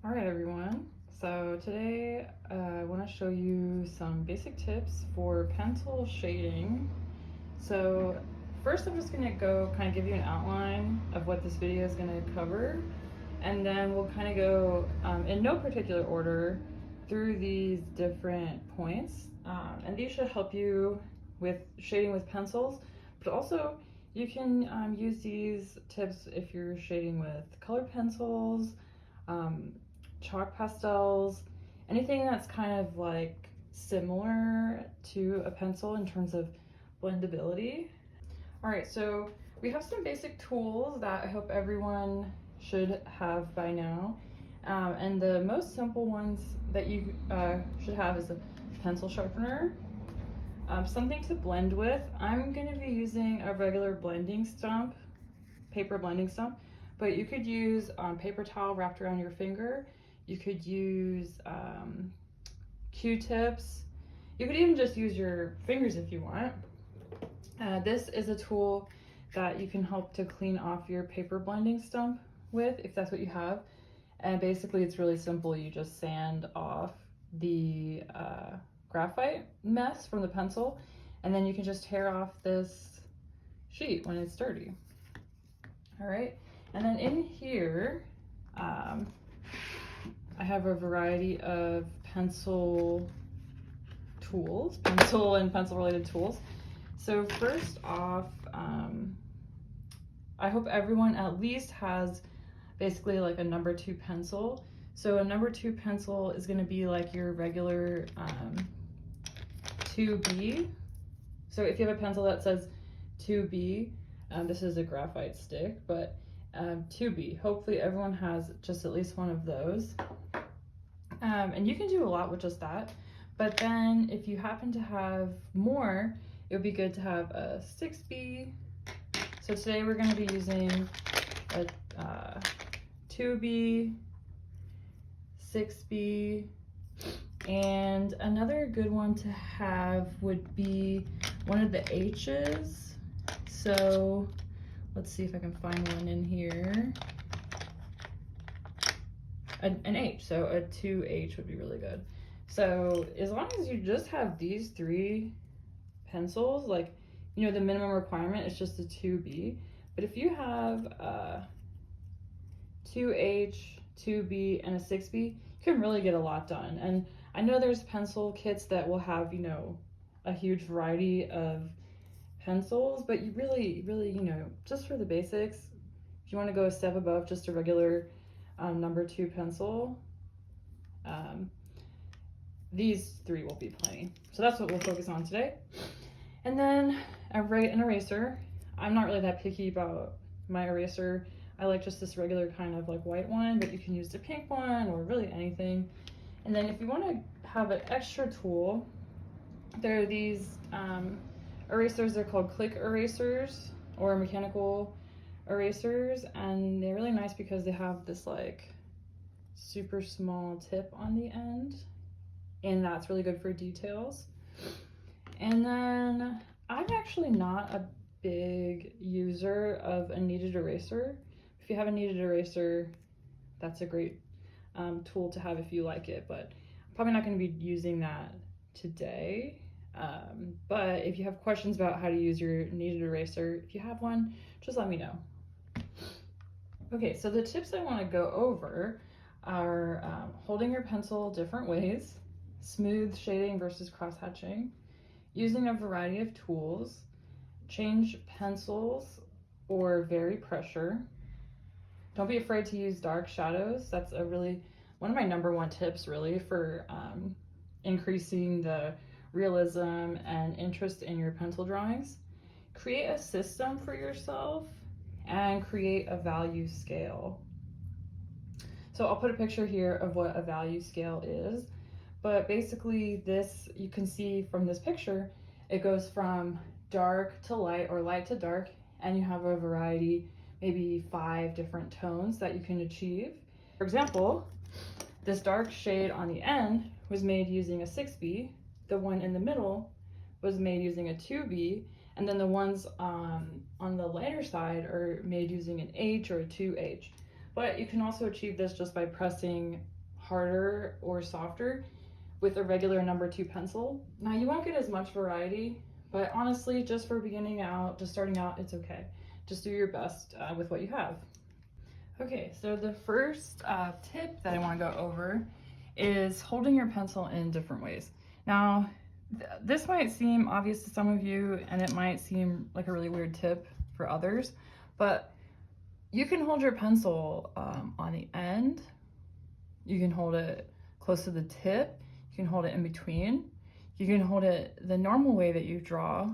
All right, everyone. So today I want to show you some basic tips for pencil shading. So first I'm just going to go kind of give you an outline of what this video is going to cover, and then we'll kind of go in no particular order through these different points. And these should help you with shading with pencils, but also you can use these tips if you're shading with colored pencils, um, chalk pastels, anything that's kind of like similar to a pencil in terms of blendability. All right, so we have some basic tools that I hope everyone should have by now. And the most simple ones that you should have is a pencil sharpener, something to blend with. I'm going to be using a regular blending stump, paper blending stump, but you could use paper towel wrapped around your finger. You could use Q-tips. You could even just use your fingers if you want. This is a tool that you can help to clean off your paper blending stump with, if that's what you have. And basically it's really simple. You just sand off the graphite mess from the pencil, and then you can just tear off this sheet when it's dirty. All right, and then in here, I have a variety of pencil tools, pencil and pencil related tools. So first off, I hope everyone at least has basically like a number 2 pencil. So a number 2 pencil is going to be like your regular 2B. So if you have a pencil that says 2B, this is a graphite stick, but 2B, hopefully everyone has just at least one of those. And you can do a lot with just that. But then if you happen to have more, it would be good to have a 6B. So today we're going to be using a 2B, 6B, and another good one to have would be one of the H's. So let's see if I can find one in here. An H, so a 2H would be really good. So as long as you just have these 3 pencils, like, you know, the minimum requirement is just a 2B. But if you have a 2H, 2B, and a 6B, you can really get a lot done. And I know there's pencil kits that will have, you know, a huge variety of pencils, but you really, you know, just for the basics, if you want to go a step above just a regular number 2 pencil, these 3 will be plenty. So that's what we'll focus on today. And then an eraser. I'm not really that picky about my eraser. I like just this regular kind of like white one, but you can use the pink one or really anything. And then if you want to have an extra tool, there are these erasers. They're called click erasers or mechanical erasers, and they're really nice because they have this like super small tip on the end, and that's really good for details. And then I'm actually not a big user of a kneaded eraser. If you have a kneaded eraser, that's a great tool to have if you like it, but I'm probably not going to be using that today. But if you have questions about how to use your kneaded eraser, if you have one, just let me know. Okay, so the tips I want to go over are holding your pencil different ways, smooth shading versus cross-hatching, using a variety of tools, change pencils or vary pressure. Don't be afraid to use dark shadows. That's one of my number 1 tips really for increasing the realism and interest in your pencil drawings. Create a system for yourself and create a value scale. So I'll put a picture here of what a value scale is, but basically this, you can see from this picture, it goes from dark to light or light to dark, and you have a variety, maybe 5 different tones that you can achieve. For example, this dark shade on the end was made using a 6B, the one in the middle was made using a 2B, and then the ones on the lighter side are made using an H or a 2H. But you can also achieve this just by pressing harder or softer with a regular number 2 pencil. Now you won't get as much variety, but honestly, just for just starting out, it's okay. Just do your best with what you have. Okay, so the first tip that I want to go over is holding your pencil in different ways. Now, this might seem obvious to some of you, and it might seem like a really weird tip for others, but you can hold your pencil on the end, you can hold it close to the tip, you can hold it in between, you can hold it the normal way that you draw,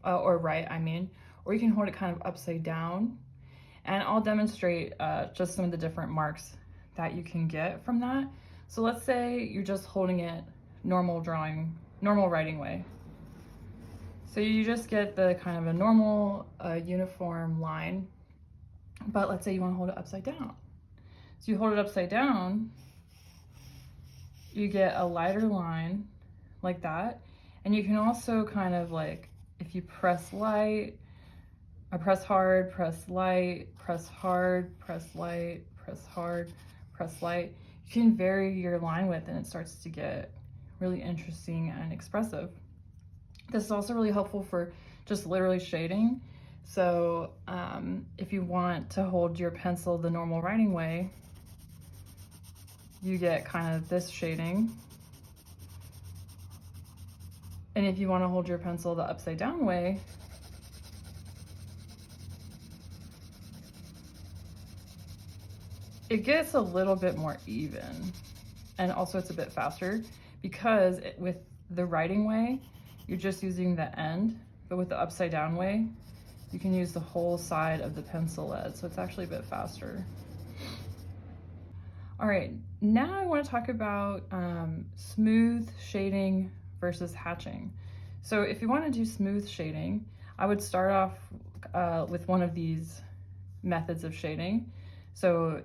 or write, I mean, or you can hold it kind of upside down. And I'll demonstrate just some of the different marks that you can get from that. So let's say you're just holding it normal writing way. So you just get the kind of a normal uniform line, but let's say you want to hold it upside down. So you hold it upside down, you get a lighter line like that. And you can also kind of like, if you press light, press hard, press light, press hard, press light, press hard, press light. You can vary your line width and it starts to get really interesting and expressive. This is also really helpful for just literally shading. So if you want to hold your pencil the normal writing way, you get kind of this shading. And if you want to hold your pencil the upside down way, it gets a little bit more even, and also it's a bit faster because with the writing way, you're just using the end, but with the upside down way, you can use the whole side of the pencil lead, so it's actually a bit faster. All right, now I want to talk about smooth shading versus hatching. So if you want to do smooth shading, I would start off with one of these methods of shading. So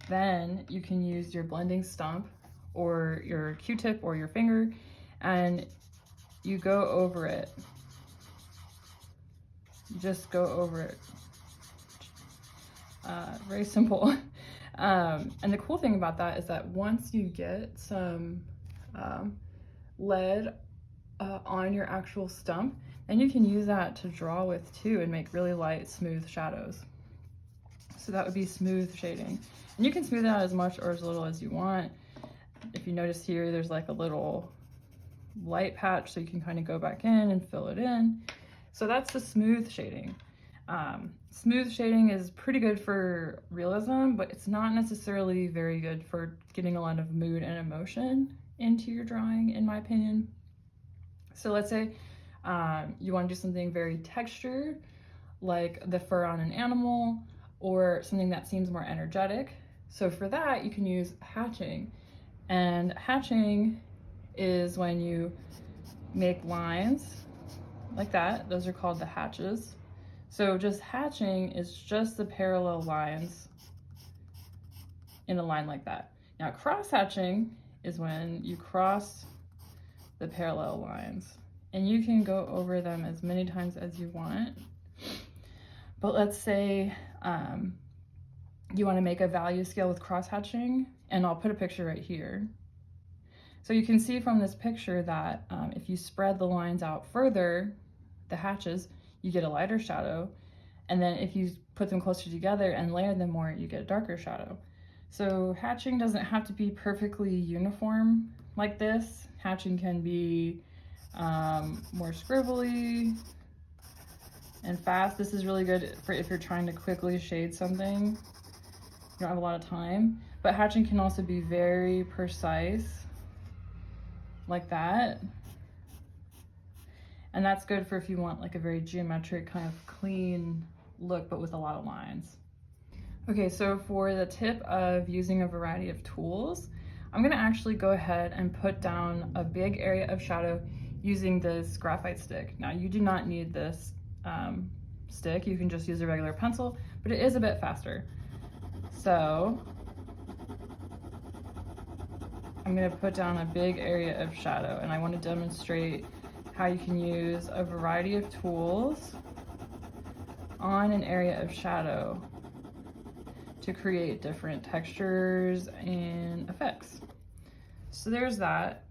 then you can use your blending stump or your Q-tip or your finger, and you go over it. You just go over it. Very simple. And the cool thing about that is that once you get some lead on your actual stump, then you can use that to draw with too and make really light, smooth shadows. So that would be smooth shading. And you can smooth it out as much or as little as you want. If you notice here, there's like a little light patch, so you can kind of go back in and fill it in. So that's the smooth shading. Smooth shading is pretty good for realism, but it's not necessarily very good for getting a lot of mood and emotion into your drawing, in my opinion. So let's say you want to do something very textured, like the fur on an animal, or something that seems more energetic. So for that, you can use hatching. And hatching is when you make lines like that. Those are called the hatches. So just hatching is just the parallel lines in a line like that. Now cross hatching is when you cross the parallel lines, and you can go over them as many times as you want. But let's say you want to make a value scale with cross hatching, and I'll put a picture right here. So you can see from this picture that if you spread the lines out further, the hatches, you get a lighter shadow. And then if you put them closer together and layer them more, you get a darker shadow. So hatching doesn't have to be perfectly uniform like this. Hatching can be more scribbly and fast. This is really good for if you're trying to quickly shade something. You don't have a lot of time. But hatching can also be very precise, like that. And that's good for if you want like a very geometric kind of clean look, but with a lot of lines. Okay, so for the tip of using a variety of tools, I'm gonna actually go ahead and put down a big area of shadow using this graphite stick. Now you do not need this stick, you can just use a regular pencil, but it is a bit faster. So I'm gonna put down a big area of shadow, and I want to demonstrate how you can use a variety of tools on an area of shadow to create different textures and effects. So there's that.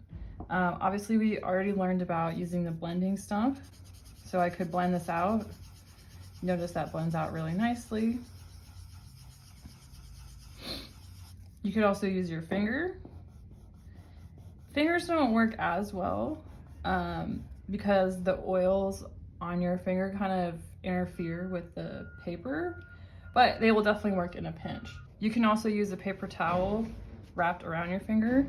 Obviously we already learned about using the blending stump. So I could blend this out. Notice that blends out really nicely. You could also use your finger. Fingers don't work as well because the oils on your finger kind of interfere with the paper, but they will definitely work in a pinch. You can also use a paper towel wrapped around your finger.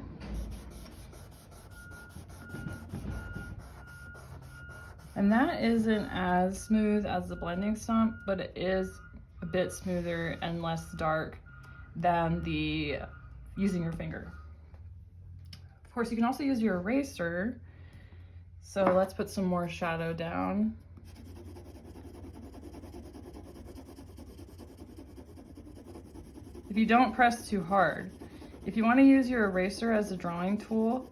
And that isn't as smooth as the blending stump, but it is a bit smoother and less dark than the using your finger. Of course, you can also use your eraser. So let's put some more shadow down. If you don't press too hard, if you want to use your eraser as a drawing tool,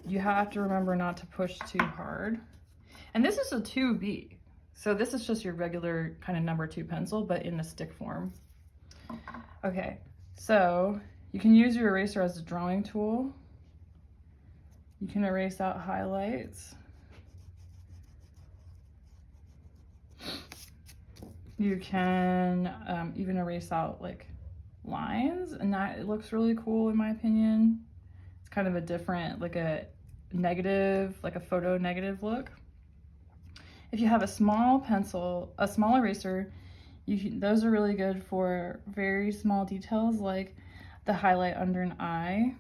you have to remember not to push too hard. And this is a 2B. So this is just your regular kind of number 2 pencil, but in a stick form. Okay, so you can use your eraser as a drawing tool. You can erase out highlights. You can even erase out like lines, and that it looks really cool in my opinion. It's kind of a different, like a negative, like a photo negative look. If you have a small pencil, a small eraser, those are really good for very small details like the highlight under an eye.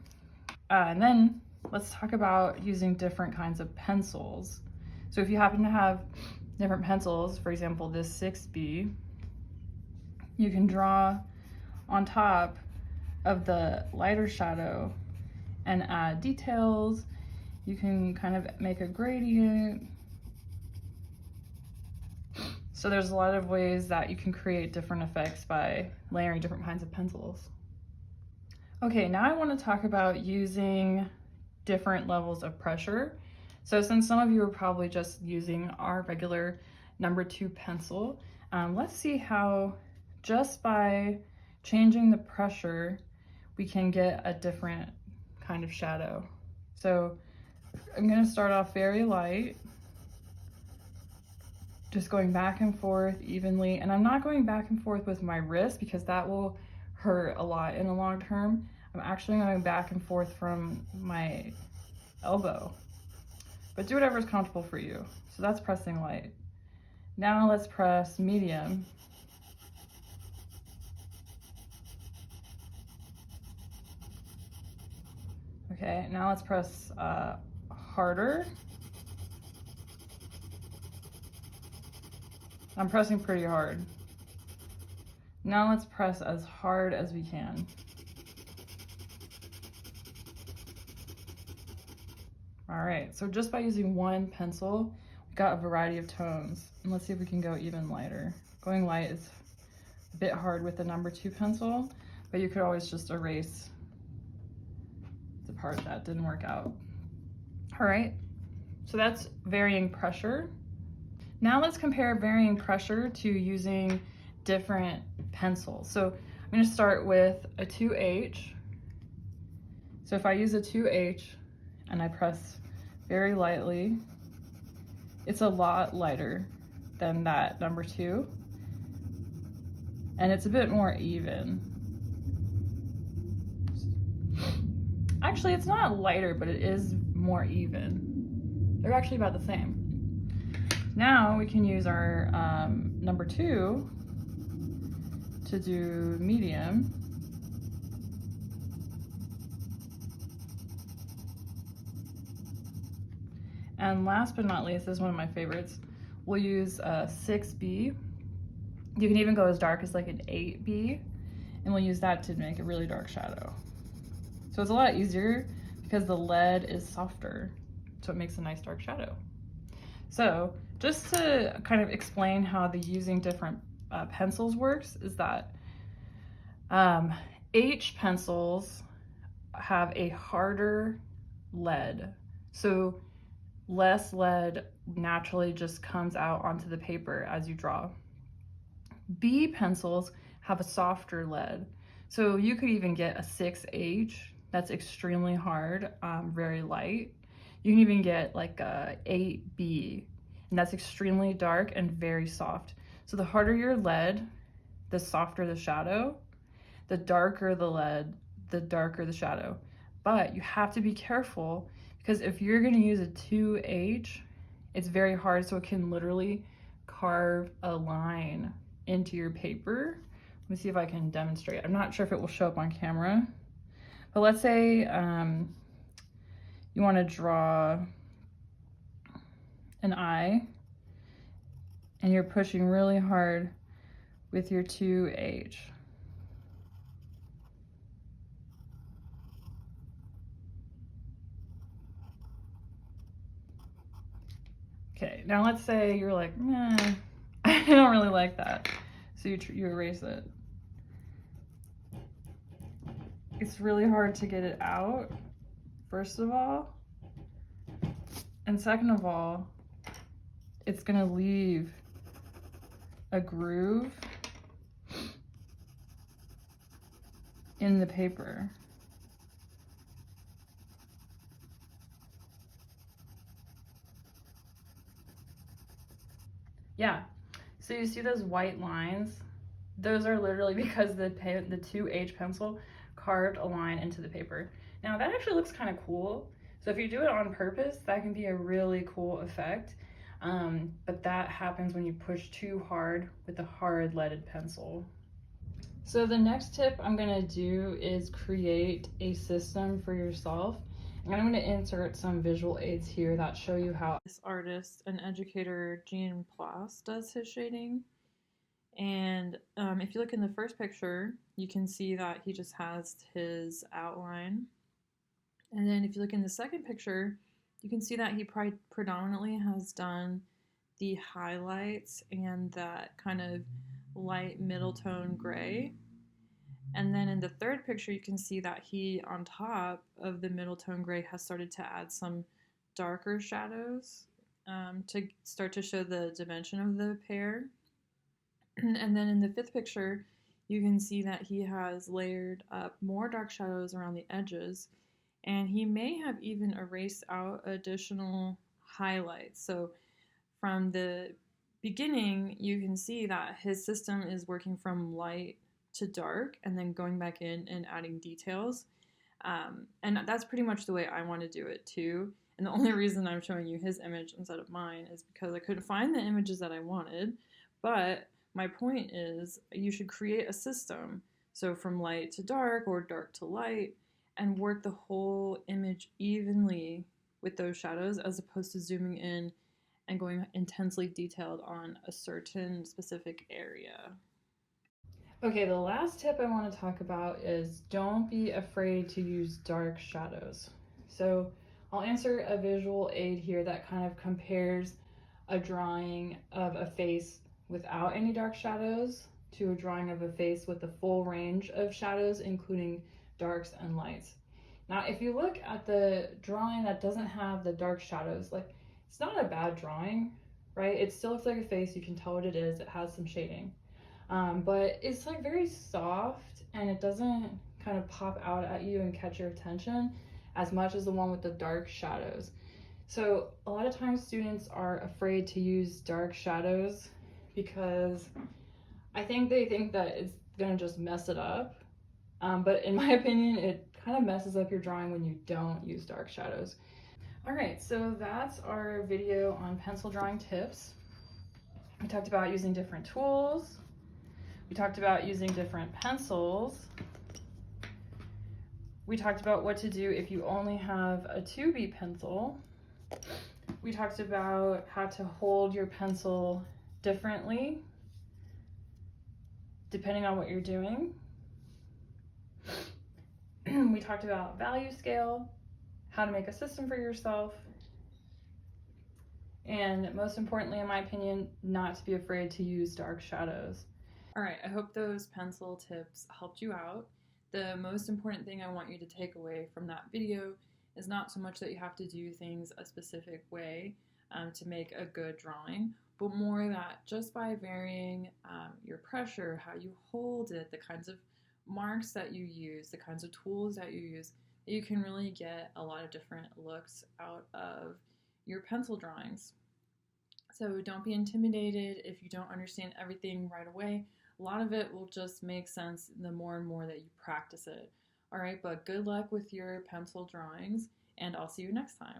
And then let's talk about using different kinds of pencils. So if you happen to have different pencils, for example, this 6B, you can draw on top of the lighter shadow and add details. You can kind of make a gradient. So there's a lot of ways that you can create different effects by layering different kinds of pencils. Okay, now I want to talk about using different levels of pressure. So since some of you are probably just using our regular number 2 pencil, let's see how just by changing the pressure, we can get a different kind of shadow. So I'm going to start off very light, just going back and forth evenly. And I'm not going back and forth with my wrist because that will hurt a lot in the long term. I'm actually going back and forth from my elbow, but do whatever is comfortable for you. So that's pressing light. Now let's press medium. Okay, now let's press harder. I'm pressing pretty hard. Now let's press as hard as we can. All right, so just by using one pencil, we got a variety of tones. And let's see if we can go even lighter. Going light is a bit hard with the number 2 pencil, but you could always just erase the part that didn't work out. All right, so that's varying pressure. Now let's compare varying pressure to using different pencils. So I'm going to start with a 2H. So if I use a 2H and I press very lightly, it's a lot lighter than that number 2. And it's a bit more even. Actually, it's not lighter, but it is more even. They're actually about the same. Now we can use our number 2 to do medium. And last but not least, this is one of my favorites. We'll use 6B. You can even go as dark as like an 8B, and we'll use that to make a really dark shadow. So it's a lot easier because the lead is softer, so it makes a nice dark shadow. So just to kind of explain how the using different pencils works is that H pencils have a harder lead. So less lead naturally just comes out onto the paper as you draw. B pencils have a softer lead. So you could even get a 6H that's extremely hard, very light. You can even get like a 8B, and that's extremely dark and very soft. So the harder your lead, the softer the shadow. The darker the lead, the darker the shadow. But you have to be careful because if you're going to use a 2H, it's very hard, so it can literally carve a line into your paper. Let me see if I can demonstrate. I'm not sure if it will show up on camera, but let's say you want to draw an eye and you're pushing really hard with your 2H. Okay, now let's say you're like, meh, I don't really like that. So you erase it. It's really hard to get it out, first of all. And second of all, it's gonna leave a groove in the paper. Yeah, so you see those white lines? Those are literally because the 2H pencil carved a line into the paper. Now that actually looks kind of cool. So if you do it on purpose, that can be a really cool effect. But that happens when you push too hard with a hard leaded pencil. So the next tip I'm gonna do is create a system for yourself. And I'm gonna insert some visual aids here that show you how this artist and educator, Jean Plas, does his shading. And if you look in the first picture, you can see that he just has his outline. And then if you look in the second picture, you can see that he predominantly has done the highlights and that kind of light middle tone gray. And then in the third picture, you can see that he, on top of the middle tone gray, has started to add some darker shadows to start to show the dimension of the pear. And then in the fifth picture, you can see that he has layered up more dark shadows around the edges, and he may have even erased out additional highlights. So from the beginning, you can see that his system is working from light to dark and then going back in and adding details. And that's pretty much the way I want to do it too. And the only reason I'm showing you his image instead of mine is because I couldn't find the images that I wanted. But my point is, you should create a system. So from light to dark or dark to light, and work the whole image evenly with those shadows as opposed to zooming in and going intensely detailed on a certain specific area. Okay, the last tip I want to talk about is don't be afraid to use dark shadows. So I'll insert a visual aid here that kind of compares a drawing of a face without any dark shadows to a drawing of a face with the full range of shadows, including darks and lights. Now, if you look at the drawing that doesn't have the dark shadows, like, it's not a bad drawing, right? It still looks like a face. You can tell what it is. It has some shading. But it's like very soft and it doesn't kind of pop out at you and catch your attention as much as the one with the dark shadows. So a lot of times students are afraid to use dark shadows because I think they think that it's gonna just mess it up. But in my opinion, it kind of messes up your drawing when you don't use dark shadows. All right, so that's our video on pencil drawing tips. We talked about using different tools. We talked about using different pencils. We talked about what to do if you only have a 2B pencil. We talked about how to hold your pencil differently depending on what you're doing. We talked about value scale, how to make a system for yourself, and most importantly, in my opinion, not to be afraid to use dark shadows. All right, I hope those pencil tips helped you out. The most important thing I want you to take away from that video is not so much that you have to do things a specific way to make a good drawing, but more that just by varying your pressure, how you hold it, the kinds of marks that you use, the kinds of tools that you use, you can really get a lot of different looks out of your pencil drawings. So don't be intimidated if you don't understand everything right away. A lot of it will just make sense the more and more that you practice it. All right, but good luck with your pencil drawings, and I'll see you next time.